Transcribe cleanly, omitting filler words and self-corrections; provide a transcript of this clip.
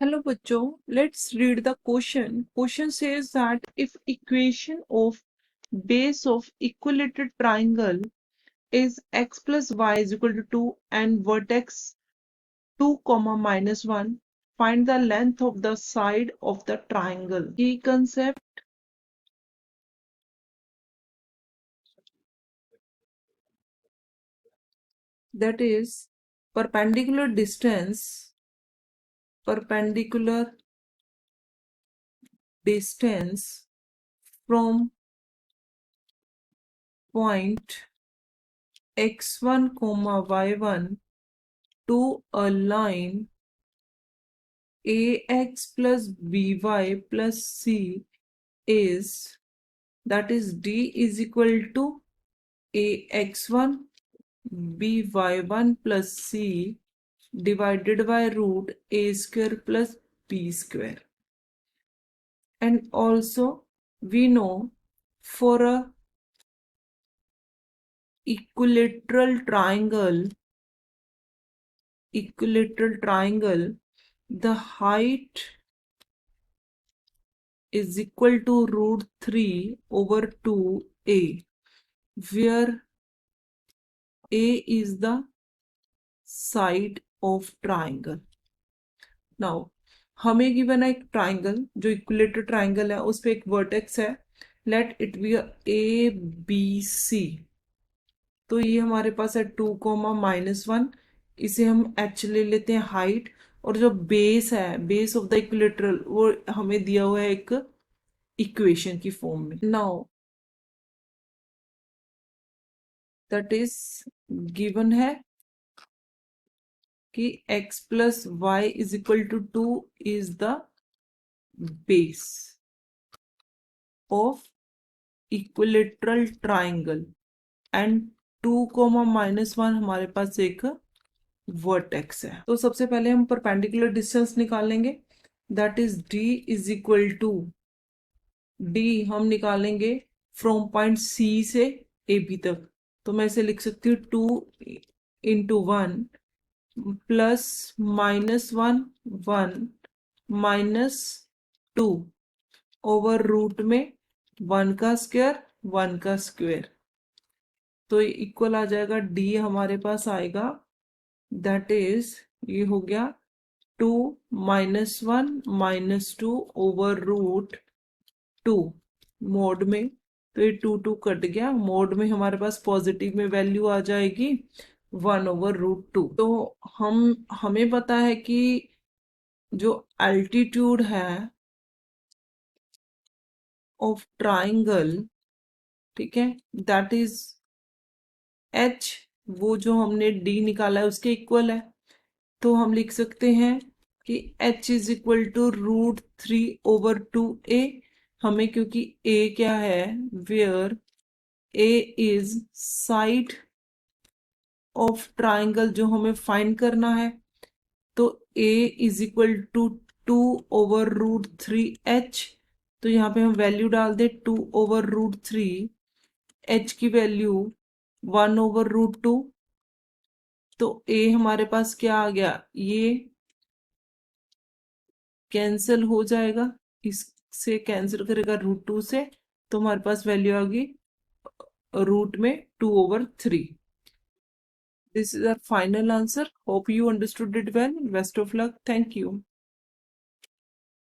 Hello बच्चों, let's read the question. Question says that if equation of base of equilateral triangle is x plus y is equal to 2 and vertex 2 comma minus 1, find the length of the side of the triangle. Key concept, that is perpendicular distance from point x1 comma y1 to a line ax plus by plus c is, that is d is equal to ax1 by1 plus c divided by root a square plus b square. And also we know for a equilateral triangle, the height is equal to root 3 over 2a, where a is the side of triangle. Now हमें given है एक triangle जो equilateral triangle है, उस पे एक vertex है, let it be A B C. तो ये हमारे पास है 2 कोमा -1. इसे हम एच ले लेते हैं हाइट, और जो बेस है, बेस ऑफ द इक्विलेटरल, वो हमें दिया हुआ है एक इक्वेशन की फॉर्म में. नाउ दैट इज गिवन है कि x plus y is equal to 2 is the base of equilateral triangle and 2 -1 हमारे पास एक वर्टेक्स है. तो सबसे पहले हम परपेंडिकुलर डिस्टेंस निकालेंगे, that is d is equal to, d हम निकालेंगे फ्रॉम पॉइंट c से ए बी तक. तो मैं इसे लिख सकती हूँ 2 इंटू 1 प्लस -1 1 -2 ओवर रूट में 1 का स्क्वायर 1 का स्क्वायर. तो ये इक्वल आ जाएगा, d हमारे पास आएगा, दैट इज ये हो गया 2 -1 -2 ओवर रूट 2 मोड में. तो ये 2 कट गया, मोड में हमारे पास पॉजिटिव में वैल्यू आ जाएगी 1 ओवर रूट 2. तो हमें पता है कि जो एल्टीट्यूड है ऑफ ट्राइंगल, ठीक है, दैट इज h, वो जो हमने d निकाला है उसके इक्वल है. तो हम लिख सकते हैं कि h is equal to root 3 over 2a. हमें क्योंकि a क्या है, where a is side of triangle जो हमें फाइंड करना है, तो a is equal to 2 over root 3h. तो यहाँ पे हम वैल्यू डाल दे 2 ओवर रूट 3, h की वैल्यू 1 ओवर रूट 2. तो a हमारे पास क्या आ गया, ये कैंसिल हो जाएगा, इससे कैंसिल करेगा रूट 2 से, तो हमारे पास वैल्यू आ गई रूट में 2 over 3. This is our final answer. Hope you understood it well. Best of luck. Thank you.